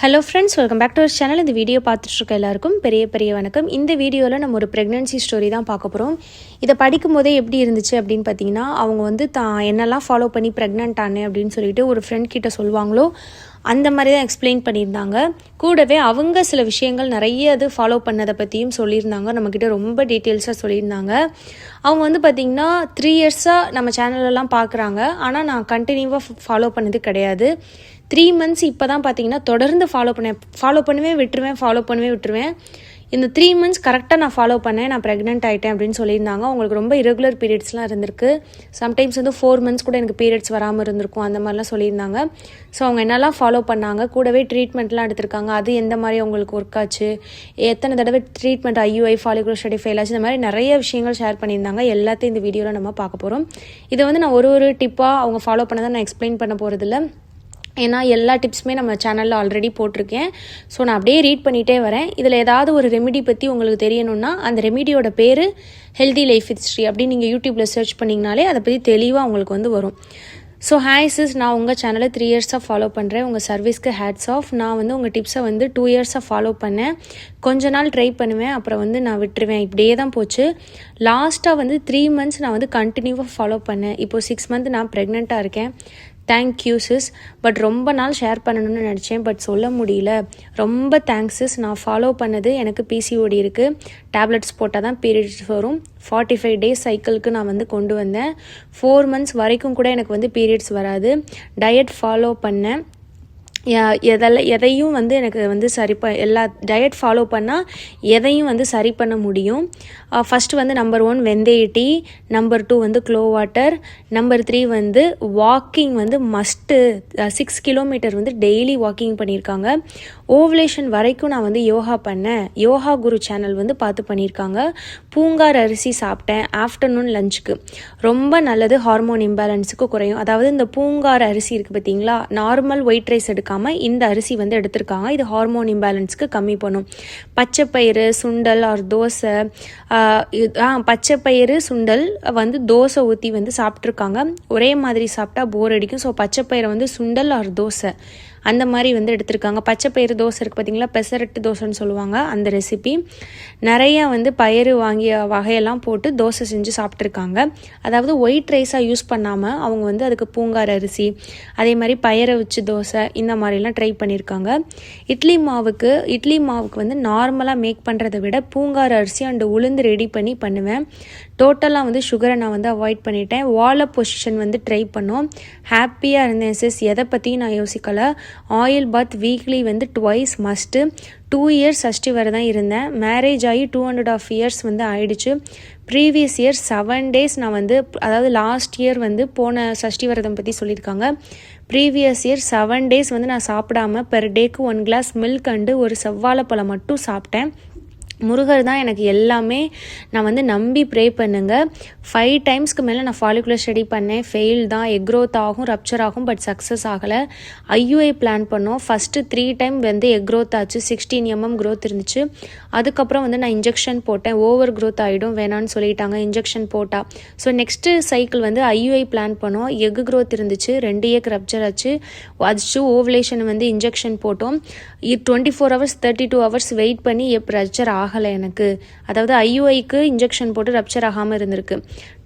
Hello friends, welcome back to our channel. இந்த video பார்த்துட்ருக்க எல்லாருக்கும் பெரிய வணக்கம். இந்த வீடியோவில் நம்ம ஒரு ப்ரெக்னென்சி ஸ்டோரி தான் பார்க்க போகிறோம். இதை படிக்கும் போதே எப்படி இருந்துச்சு அப்படின்னு பார்த்தீங்கன்னா, அவங்க வந்து என்னெல்லாம் ஃபாலோ பண்ணி ப்ரெக்னென்ட் ஆனேன் அப்படின்னு சொல்லிட்டு ஒரு ஃப்ரெண்ட் கிட்ட சொல்லுவாங்களோ அந்த மாதிரி தான் எக்ஸ்பிளைன் பண்ணியிருந்தாங்க. கூடவே அவங்க சில விஷயங்கள் நிறைய அது ஃபாலோ பண்ணதை பற்றியும் சொல்லியிருந்தாங்க. நம்மக்கிட்ட ரொம்ப டீட்டெயில்ஸாக சொல்லியிருந்தாங்க. அவங்க வந்து பார்த்திங்கன்னா 3 இயர்ஸாக நம்ம சேனலெல்லாம் பார்க்குறாங்க. ஆனால் நான் கண்டினியூவாக ஃபாலோ பண்ணது கிடையாது. 3 மந்த்ஸ் இப்போ தான் பார்த்தீங்கன்னா தொடர்ந்து ஃபாலோ பண்ணுவேன் விட்டுருவேன். இந்த 3 மந்த்ஸ் கரெக்டாக நான் ஃபாலோ பண்ணேன். நான் ப்ரெக்னென்ட் ஆகிட்டேன் அப்படின்னு சொல்லியிருந்தாங்க. அவங்களுக்கு ரொம்ப இரகுலர் பீரியட்ஸ்லாம் இருந்திருக்கு. சம்டைம்ஸ் வந்து 4 மந்த்ஸ் கூட எனக்கு பீரியட்ஸ் வராமல் இருந்திருக்கும். அந்த மாதிரிலாம் சொல்லியிருந்தாங்க. ஸோ அவங்க என்னெல்லாம் ஃபாலோ பண்ணாங்க, கூடவே ட்ரீட்மெண்ட்லாம் எடுத்திருக்காங்க. அது எந்த மாதிரி அவங்களுக்கு ஒர்க் ஆச்சு, எத்தனை தடவை treatment IUI follicular study fail ஆச்சு, இந்த மாதிரி நிறைய விஷயங்கள் ஷேர் பண்ணியிருந்தாங்க. எல்லாத்தையும் இந்த வீடியோவில் நம்ம பார்க்க போகிறோம். இதை வந்து நான் ஒரு டிப்பாக அவங்க ஃபாலோ பண்ணதை நான் எக்ஸ்பிளைன் பண்ண போகிறதில்ல. ஏன்னா எல்லா டிப்ஸுமே நம்ம சேனலில் ஆல்ரெடி போட்டிருக்கேன். ஸோ நான் அப்படியே ரீட் பண்ணிகிட்டே வரேன். இதில் ஏதாவது ஒரு ரெமிடி பற்றி உங்களுக்கு தெரியணும்னா அந்த ரெமிடியோட பேர் ஹெல்தி லைஃப் ஹிஸ்ட்ரி அப்படின்னு நீங்கள் யூடியூப்பில் சர்ச் பண்ணிங்கனாலே அதை பற்றி தெளிவாக உங்களுக்கு வந்து வரும். ஸோ ஹாய் சிஸ், நான் உங்கள் சேனலை 3 இயர்ஸாக ஃபாலோ பண்ணுறேன். உங்கள் சர்வீஸ்க்கு ஹேட்ஸ் ஆஃப். நான் வந்து உங்கள் டிப்ஸை வந்து 2 இயர்ஸாக ஃபாலோ பண்ணேன். கொஞ்ச நாள் ட்ரை பண்ணுவேன், அப்புறம் வந்து நான் விட்டுருவேன். இப்படியே தான் போச்சு. லாஸ்ட்டாக வந்து 3 மந்த்ஸ் நான் வந்து கண்டினியூவாக ஃபாலோ பண்ணேன். இப்போது 6 மந்த் நான் ப்ரெக்னெண்ட்டாக இருக்கேன். Thank you sis. பட் ரொம்ப நாள் ஷேர் பண்ணணும்னு நினச்சேன், பட் சொல்ல முடியல. ரொம்ப தேங்க்ஸ் சிஸ். நான் ஃபாலோ பண்ணது எனக்கு PCOD இருக்குது. டேப்லெட்ஸ் போட்டால் தான் பீரியட்ஸ் வரும். 45 டேஸ் சைக்கிளுக்கு நான் வந்து கொண்டு வந்தேன். 4 மந்த்ஸ் வரைக்கும் கூட எனக்கு வந்து பீரியட்ஸ் வராது. டயட் ஃபாலோ பண்ணேன். எதையும் வந்து எனக்கு வந்து எல்லா டயட் ஃபாலோ பண்ணால் எதையும் வந்து சரி பண்ண முடியும். ஃபஸ்ட்டு வந்து நம்பர் 1 வெந்தய டீ, நம்பர் 2 வந்து க்ளோ வாட்டர், நம்பர் 3 வந்து வாக்கிங் வந்து மஸ்ட்டு. 6 கிலோமீட்டர் வந்து டெய்லி வாக்கிங் பண்ணியிருக்காங்க. ஓவலேஷன் வரைக்கும் நான் வந்து யோகா பண்ணேன். யோகா குரு சேனல் வந்து பார்த்து பண்ணியிருக்காங்க. பூங்கார் அரிசி சாப்பிட்டேன் ஆஃப்டர்நூன் லஞ்சுக்கு. ரொம்ப நல்லது, ஹார்மோன் இம்பேலன்ஸுக்கு குறையும். அதாவது இந்த பூங்கார் அரிசி இருக்குது பார்த்தீங்களா, நார்மல் ஒயிட் ரைஸ் எடுக்காமல் இந்த அரிசி வந்து எடுத்திருக்காங்க. இது ஹார்மோன் இம்பேலன்ஸ்க்கு கம்மி பண்ணும். பச்சைப்பயிறு சுண்டல் ஆர் தோசை, பச்சைப்பயிறு சுண்டல் வந்து தோசை ஊற்றி வந்து சாப்பிட்ருக்காங்க. ஒரே மாதிரி சாப்பிட்டா போர் அடிக்கும். ஸோ பச்சைப்பயிரை வந்து சுண்டல் ஆர் தோசை அந்த மாதிரி வந்து எடுத்திருக்காங்க. பச்சைப்பயிறு தோசை இருக்குது பார்த்தீங்களா, பெசரட்டு தோசைன்னு சொல்லுவாங்க, அந்த ரெசிபி. நிறையா வந்து பயிறு வாங்கிய வகையெல்லாம் போட்டு தோசை செஞ்சு சாப்பிட்ருக்காங்க. அதாவது ஒயிட் ரைஸாக யூஸ் பண்ணாமல் அவங்க வந்து அதுக்கு பூங்கார் அரிசி, அதே மாதிரி பயிரை வச்சு தோசை, இந்த மாதிரிலாம் ட்ரை பண்ணியிருக்காங்க. இட்லி மாவுக்கு வந்து நார்மலாக மேக் பண்ணுறதை விட பூங்கார் அரிசி அண்டு உளுந்து ரெடி பண்ணி பண்ணுவேன். டோட்டலாக வந்து சுகரை நான் வந்து அவாய்ட் பண்ணிட்டேன். வால் அப் பொசிஷன் வந்து ட்ரை பண்ணோம். ஹாப்பியாக இருந்தேன் சிஸ். எதை பற்றியும் நான் யோசிக்கலை. ஆயில் பாத் வீக்லி வந்து 2 மஸ்ட்டு. 2 இயர்ஸ் சஷ்டி வரை தான் இருந்தேன். மேரேஜ் ஆகி 2.5 இயர்ஸ் வந்து ஆயிடுச்சு. ப்ரீவியஸ் இயர் 7 டேஸ் நான் வந்து, அதாவது லாஸ்ட் இயர் வந்து போன சஷ்டி விரதம் பற்றி சொல்லியிருக்காங்க. ப்ரீவியஸ் இயர் 7 டேஸ் வந்து நான் சாப்பிடாம பெர் டேக்கு 1 கிளாஸ் மில்க் அண்டு ஒரு செவ்வாழைப்பழம் மட்டும் சாப்பிட்டேன். முருகர் தான் எனக்கு எல்லாமே. நான் வந்து நம்பி ப்ரே பண்ணுங்க. 5 டைம்ஸ்க்கு மேலே நான் ஃபாலிகுலர் ஸ்டடி பண்ணேன். ஃபெயில் தான். எக் க்ரோத் ஆகும், ரப்சர் ஆகும், பட் சக்ஸஸ் ஆகலை. IUI பிளான் பண்ணோம். ஃபஸ்ட்டு 3 டைம் வந்து எக் க்ரோத் ஆச்சு. 16 mm க்ரோத் இருந்துச்சு. அதுக்கப்புறம் வந்து நான் இன்ஜெக்ஷன் போட்டேன். ஓவர் க்ரோத் ஆகிடும், வேணான்னு சொல்லிட்டாங்க இன்ஜெக்ஷன் போட்டால். ஸோ நெக்ஸ்ட்டு சைக்கிள் வந்து IUI பிளான் பண்ணோம். எக் க்ரோத் இருந்துச்சு, 2 எக் ரப்சர் ஆச்சு. அச்சு ஓவலேஷன் வந்து இன்ஜெக்ஷன் போட்டோம். 24 hours 32 hours வெயிட் பண்ணி ரப்சர் ஆகலை எனக்கு. அதாவது IUIக்கு இன்ஜெக்ஷன் போட்டு ரப்சர் ஆகாமல் இருந்திருக்கு.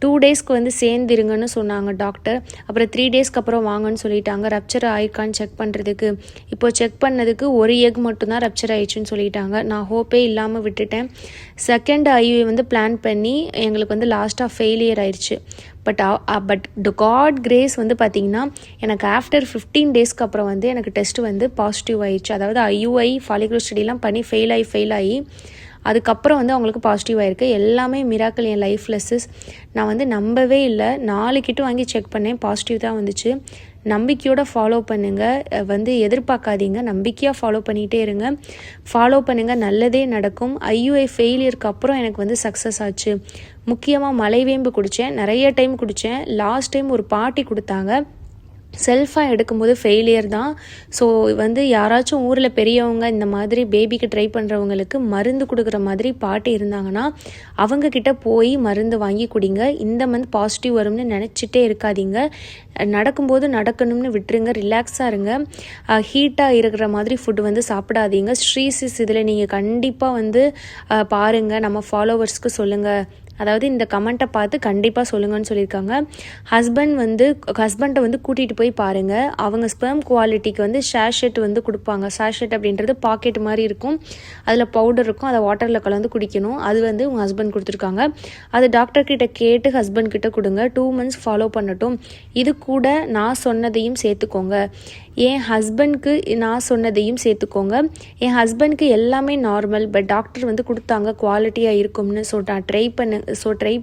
2 டேஸ்க்கு வந்து சேர்ந்துருங்கன்னு சொன்னாங்க டாக்டர். அப்புறம் 3 டேஸ்க்கு அப்புறம் வாங்கன்னு சொல்லிட்டாங்க ரப்சர் ஆயிருக்கான்னு செக் பண்ணுறதுக்கு. இப்போது செக் பண்ணதுக்கு 1 எக் மட்டும்தான் ரப்சர் ஆயிடுச்சுன்னு சொல்லிட்டாங்க. நான் ஹோப்பே இல்லாமல் விட்டுட்டேன். செகண்ட் IUI வந்து பிளான் பண்ணி எங்களுக்கு வந்து லாஸ்ட்டாக ஃபெயிலியர் ஆயிடுச்சு. பட் காட் கிரேஸ் வந்து பார்த்திங்கன்னா எனக்கு ஆஃப்டர் 15 டேஸ்க்கு அப்புறம் வந்து எனக்கு டெஸ்ட் வந்து பாசிட்டிவ் ஆயிடுச்சு. அதாவது IUI ஃபாலிகுலர் ஸ்டடிலாம் பண்ணி ஃபெயில் ஆகி அதுக்கப்புறம் வந்து அவங்களுக்கு பாசிட்டிவ் ஆகிருக்கு. எல்லாமே மிராக்கிள் என் லைஃப்பில் சிஸ். நான் வந்து நம்பவே இல்லை. 4 கிட்ட வாங்கி செக் பண்ணேன், பாசிட்டிவ் தான் வந்துச்சு. நம்பிக்கையோடு ஃபாலோ பண்ணுங்கள், வந்து எதிர்பார்க்காதீங்க, நம்பிக்கையாக ஃபாலோ பண்ணிகிட்டே இருங்க. ஃபாலோ பண்ணுங்கள், நல்லதே நடக்கும். IUI ஃபெயிலியருக்கு அப்புறம் எனக்கு வந்து சக்ஸஸ் ஆச்சு. முக்கியமாக மலைவேம்பு குடித்தேன், நிறைய டைம் குடித்தேன். லாஸ்ட் டைம் ஒரு பாட்டி கொடுத்தாங்க. செல்ஃபாக எடுக்கும்போது ஃபெயிலியர் தான். ஸோ வந்து யாராச்சும் ஊரில் பெரியவங்க இந்த மாதிரி பேபிக்கு ட்ரை பண்ணுறவங்களுக்கு மருந்து கொடுக்குற மாதிரி பாட்டி இருந்தாங்கன்னா அவங்கக்கிட்ட போய் மருந்து வாங்கி குடிங்க. இந்த மந்த் பாசிட்டிவ் வரும்னு நினச்சிட்டே இருக்காதீங்க. நடக்கும்போது நடக்கணும்னு விட்டுருங்க, ரிலாக்ஸாக இருங்க. ஹீட்டாக இருக்கிற மாதிரி ஃபுட்டு வந்து சாப்பிடாதீங்க. ஸ்ரீசிஸ் இதில் நீங்கள் கண்டிப்பாக வந்து பாருங்கள், நம்ம ஃபாலோவர்ஸ்க்கு சொல்லுங்கள். அதாவது இந்த கமெண்ட்டை பார்த்து கண்டிப்பாக சொல்லுங்கன்னு சொல்லியிருக்காங்க. ஹஸ்பண்டை வந்து கூட்டிகிட்டு போய் பாருங்கள். அவங்க ஸ்பெர்ம் குவாலிட்டிக்கு வந்து ஷேஷெட் வந்து கொடுப்பாங்க. ஷேஷெட் அப்படின்றது பாக்கெட் மாதிரி இருக்கும், அதில் பவுடர் இருக்கும், அதை வாட்டரில் கலந்து குடிக்கணும். அது வந்து உங்கள் ஹஸ்பண்ட் கொடுத்துருக்காங்க. அது டாக்டர்கிட்ட கேட்டு ஹஸ்பண்ட் கிட்ட கொடுங்க. 2 months ஃபாலோ பண்ணட்டும். இது கூட நான் சொன்னதையும் சேர்த்துக்கோங்க. என் ஹஸ்பண்ட்க்கு நான் சொன்னதையும் சேர்த்துக்கோங்க. என் ஹஸ்பண்ட்க்கு எல்லாமே நார்மல், பட் டாக்டர் வந்து கொடுத்தாங்க குவாலிட்டியாக இருக்கும்னு. நான் ட்ரை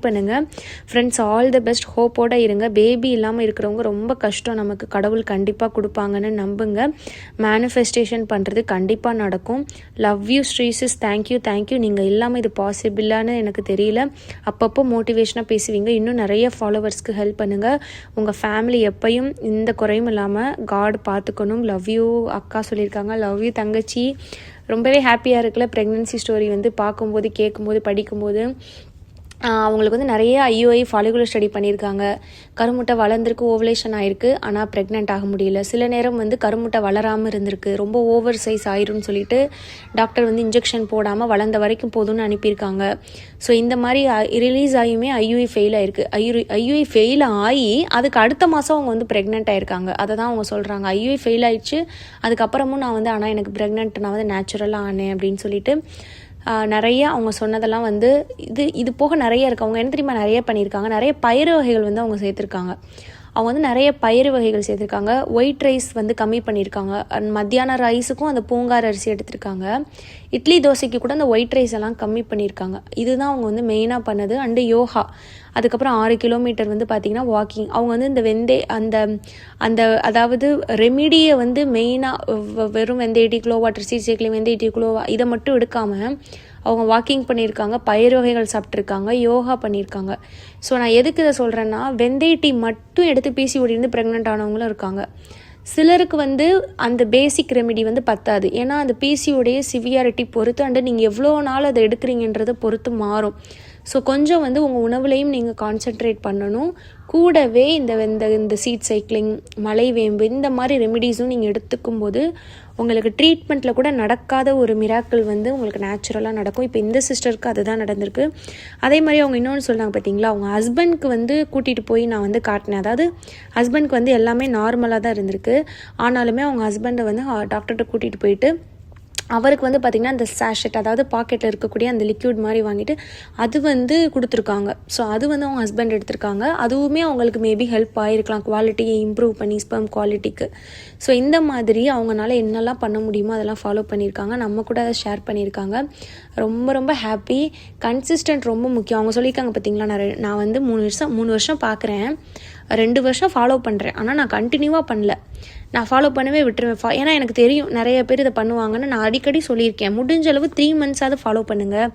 பண்ணுங்கள் ஃப்ரெண்ட்ஸ். All the best. ஹோப்போடு இருங்க. பேபி இல்லாமல் இருக்கிறவங்க ரொம்ப கஷ்டம். நமக்கு கடவுள் கண்டிப்பாக கொடுப்பாங்கன்னு நம்புங்க. மேனிஃபெஸ்டேஷன் பண்ணுறது கண்டிப்பாக நடக்கும். லவ் யூ ஸ்ரீசிஸ். தேங்க்யூ. நீங்கள் இல்லாமல் இது பாசிபிளான்னு எனக்கு தெரியல. அப்பப்போ மோட்டிவேஷனாக பேசுவீங்க. இன்னும் நிறைய ஃபாலோவர்ஸ்க்கு ஹெல்ப் பண்ணுங்கள். உங்கள் ஃபேமிலி எப்பையும் இந்த குறையும் இல்லாமல் காட் பார்த்துக்கணும். லவ் யூ அக்கா சொல்லியிருக்காங்க. லவ் யூ தங்கச்சி. ரொம்பவே ஹாப்பியாக இருக்குல்ல ப்ரெக்னென்சி ஸ்டோரி வந்து பார்க்கும்போது, கேட்கும்போது, படிக்கும்போது. அவங்களுக்கு வந்து நிறைய ஐஓஐ ஃபாலிகுலர் ஸ்டடி பண்ணியிருக்காங்க. கருமுட்டை வளர்ந்துருக்கு, ஓவலேஷன் ஆகிருக்கு, ஆனால் ப்ரெக்னென்ட் ஆக முடியல. சில நேரம் வந்து கருமுட்டை வளராமல் இருந்திருக்கு, ரொம்ப ஓவர் சைஸ் ஆயிரும்னு சொல்லிட்டு டாக்டர் வந்து இன்ஜெக்ஷன் போடாமல் வளர்ந்த வரைக்கும் போதும்னு அனுப்பியிருக்காங்க. ஸோ இந்த மாதிரி ரிலீஸ் ஆகியுமே ஐயூஐ ஃபெயில் ஆகிருக்கு. ஐயூஐ ஃபெயில் ஆகி அதுக்கு அடுத்த மாதம் அவங்க வந்து ப்ரெக்னென்ட் ஆகிருக்காங்க. அதை தான் அவங்க சொல்கிறாங்க. ஐயூஐ ஃபெயில் ஆகிடுச்சு, அதுக்கப்புறமும் நான் வந்து ஆனால் எனக்கு ப்ரெக்னென்ட், நான் வந்து நேச்சுரலாக ஆனேன் அப்படின்னு சொல்லிட்டு நிறைய அவங்க சொன்னதெல்லாம் வந்து இது போக நிறைய இருக்குது. அவங்க என்ன தெரியுமா நிறைய பண்ணியிருக்காங்க, நிறைய பயிறு வகைகள் வந்து அவங்க சேர்த்துருக்காங்க. அவங்க வந்து நிறைய பயிறு வகைகள் சேர்த்துருக்காங்க. ஒயிட் ரைஸ் வந்து கம்மி பண்ணியிருக்காங்க. மத்தியான ரைஸுக்கும் அந்த பூங்கார் அரிசி எடுத்திருக்காங்க. இட்லி தோசைக்கு கூட அந்த ஒயிட் ரைஸ் எல்லாம் கம்மி பண்ணியிருக்காங்க. இதுதான் அவங்க வந்து மெயினாக பண்ணது. அண்டு யோகா, அதுக்கப்புறம் 6 கிலோமீட்டர் வந்து பார்த்திங்கன்னா வாக்கிங். அவங்க வந்து இந்த அந்த அதாவது ரெமிடியை வந்து மெயினாக வெறும் வெந்தய டீ கிலோ வாட்டர் சீட்ஸேக்கில் வெந்தய டீ கிலோ இதை மட்டும் எடுக்காமல் அவங்க வாக்கிங் பண்ணியிருக்காங்க, பயிர் வகைகள் சாப்பிட்ருக்காங்க, யோகா பண்ணியிருக்காங்க. ஸோ நான் எதுக்கு இதை சொல்கிறேன்னா, வெந்தய டீ மட்டும் எடுத்து பிசிஓடி இருந்து ப்ரெக்னென்ட் ஆனவங்களும் இருக்காங்க. சிலருக்கு வந்து அந்த பேசிக் ரெமெடி வந்து பத்தாது. ஏன்னா அந்த பிசிஓடைய சிவியாரிட்டி பொறுத்து அண்டு நீங்கள் எவ்வளோ நாள் அதை எடுக்கிறீங்கன்றதை பொறுத்து மாறும். ஸோ கொஞ்சம் வந்து உங்கள் உணவுலையும் நீங்கள் கான்சென்ட்ரேட் பண்ணணும். கூடவே இந்த சீட் சைக்கிளிங், மலைவேம்பு, இந்த மாதிரி ரெமிடிஸும் நீங்கள் எடுத்துக்கும் போது உங்களுக்கு ட்ரீட்மெண்ட்டில் கூட நடக்காத ஒரு மிராக்கிள் வந்து உங்களுக்கு நேச்சுரலாக நடக்கும். இப்போ இந்த சிஸ்டருக்கு அதுதான் நடந்திருக்கு. அதே மாதிரி அவங்க இன்னொன்று சொன்னாங்க பார்த்தீங்களா, அவங்க ஹஸ்பண்ட்க்கு வந்து கூட்டிகிட்டு போய் நான் வந்து காட்டினேன். அதாவது ஹஸ்பண்ட்க்கு வந்து எல்லாமே நார்மலாக தான் இருந்திருக்கு. ஆனாலுமே அவங்க ஹஸ்பண்டை வந்து டாக்டர்கிட்ட கூட்டிகிட்டு போயிட்டு அவருக்கு வந்து பார்த்திங்கன்னா அந்த சாஷெட், அதாவது பாக்கெட்டில் இருக்கக்கூடிய அந்த லிக்யூட் மாதிரி வாங்கிட்டு அது வந்து கொடுத்துருக்காங்க. ஸோ அது வந்து அவங்க ஹஸ்பண்ட் எடுத்திருக்காங்க. அதுவுமே அவங்களுக்கு மேபி ஹெல்ப் ஆகிருக்கலாம், குவாலிட்டியை இம்ப்ரூவ் பண்ணி ஸ்பெர்ம் குவாலிட்டிக்கு. ஸோ இந்த மாதிரி அவங்களால என்னெல்லாம் பண்ண முடியுமோ அதெல்லாம் ஃபாலோ பண்ணியிருக்காங்க. நம்ம கூட அதை ஷேர் பண்ணியிருக்காங்க. ரொம்ப ரொம்ப ஹாப்பி. கன்சிஸ்டன்ட் ரொம்ப முக்கியம். அவங்க சொல்லியிருக்காங்க பார்த்தீங்களா, நான் வந்து 3 வருஷம் பார்க்குறேன், 2 வருஷம் ஃபாலோ பண்ணுறேன், ஆனால் நான் கண்டினியூவாக பண்ணல, நான் ஃபாலோ பண்ணவே விட்டுருவேன். ஏன்னா எனக்கு தெரியும் நிறைய பேர் இதை பண்ணுவாங்கன்னு. நான் அடிக்கடி சொல்லியிருக்கேன், முடிஞ்ச அளவு 3 months ஃபாலோ பண்ணுங்கள்.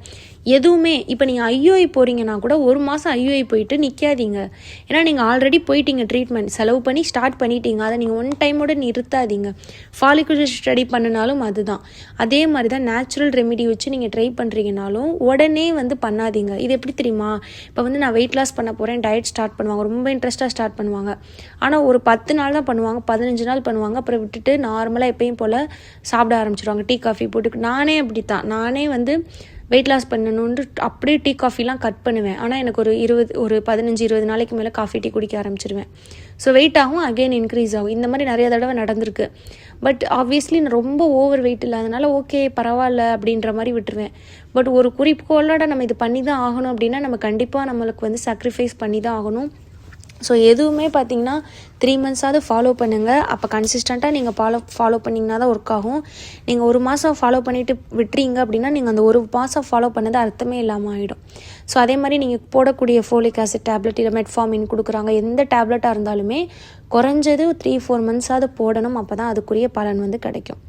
எதுவுமே இப்போ நீங்கள் ஐஓஐ போகிறீங்கன்னா கூட 1 மாதம் ஐஓஐ போயிட்டு நிற்காதீங்க. ஏன்னா நீங்கள் ஆல்ரெடி போயிட்டீங்க, ட்ரீட்மெண்ட் செலவு பண்ணி ஸ்டார்ட் பண்ணிட்டீங்க. அதை நீங்கள் ஒன் டைமோடு நிறுத்தாதீங்க. ஃபாலிகுலர் ஸ்டடி பண்ணினாலும் அதுதான். அதே மாதிரி தான் நேச்சுரல் ரெமிடி வச்சு நீங்கள் ட்ரை பண்ணுறீங்கனாலும் உடனே வந்து பண்ணாதீங்க. இது எப்படி தெரியுமா, இப்போ வந்து நான் வெயிட் லாஸ் பண்ண போகிறேன், டயட் ஸ்டார்ட் பண்ணுவாங்க, ரொம்ப இன்ட்ரெஸ்ட்டாக ஸ்டார்ட் பண்ணுவாங்க. ஆனால் ஒரு 10 நாள் தான் பண்ணுவாங்க, 15 நாள் பண்ணுவாங்க, அப்புறம் விட்டுட்டு நார்மலாக எப்பயும் போல் சாப்பிட ஆரம்பிச்சிடுவாங்க, டீ காஃபி போட்டு. நானே அப்படி தான், நானே வந்து வெயிட் லாஸ் பண்ணணுன்ட்டு அப்படியே டீ காஃபிலாம் கட் பண்ணுவேன். ஆனால் எனக்கு ஒரு 15-20 நாளைக்கு மேலே காஃபி டீ குடிக்க ஆரம்பிச்சிடுவேன். ஸோ வெயிட் ஆகும், அகெயின் இன்க்ரீஸ் ஆகும். இந்த மாதிரி நிறைய தடவை நடந்திருக்கு. பட் ஆப்வியஸ்லி நான் ரொம்ப ஓவர் வெயிட் இல்லாதனால ஓகே பரவாயில்ல அப்படின்ற மாதிரி விட்டுருவேன். பட் ஒரு குறிக்கோளோட நம்ம இது பண்ணி தான் ஆகணும் அப்படின்னா நம்ம கண்டிப்பாக நம்மளுக்கு வந்து சாக்ரிஃபைஸ் பண்ணி தான் ஆகணும். ஸோ எதுவுமே பார்த்திங்கன்னா 3 months ஃபாலோ பண்ணுங்கள். அப்போ கன்சிஸ்டண்ட்டாக நீங்கள் ஃபாலோ பண்ணிங்கன்னா தான் ஒர்க் ஆகும். நீங்கள் 1 மாதம் ஃபாலோ பண்ணிவிட்டு விட்டுறீங்க அப்படின்னா நீங்கள் அந்த 1 மாதம் ஃபாலோ பண்ணது அர்த்தமே இல்லாமல் ஆகிடும். ஸோ அதே மாதிரி நீங்கள் போடக்கூடிய ஃபோலிக் ஆசிட் டேப்லெட், இல்லை மெட்ஃபார்மின் கொடுக்குறாங்க, எந்த டேப்லெட்டாக இருந்தாலுமே குறைஞ்சது 3-4 months போடணும். அப்போ தான் அதுக்குரிய பலன் வந்து கிடைக்கும்.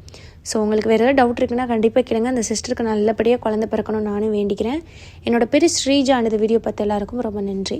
ஸோ உங்களுக்கு வேறு ஏதாவது டவுட் இருக்குன்னா கண்டிப்பாக கேளுங்க. அந்த சிஸ்டருக்கு நல்லபடியாக குழந்தை பிறக்கணும்னு நானும் வேண்டிக்கிறேன். என்னோட பேர் ஸ்ரீஜா. இந்த வீடியோ பார்த்து எல்லாருக்கும் ரொம்ப நன்றி.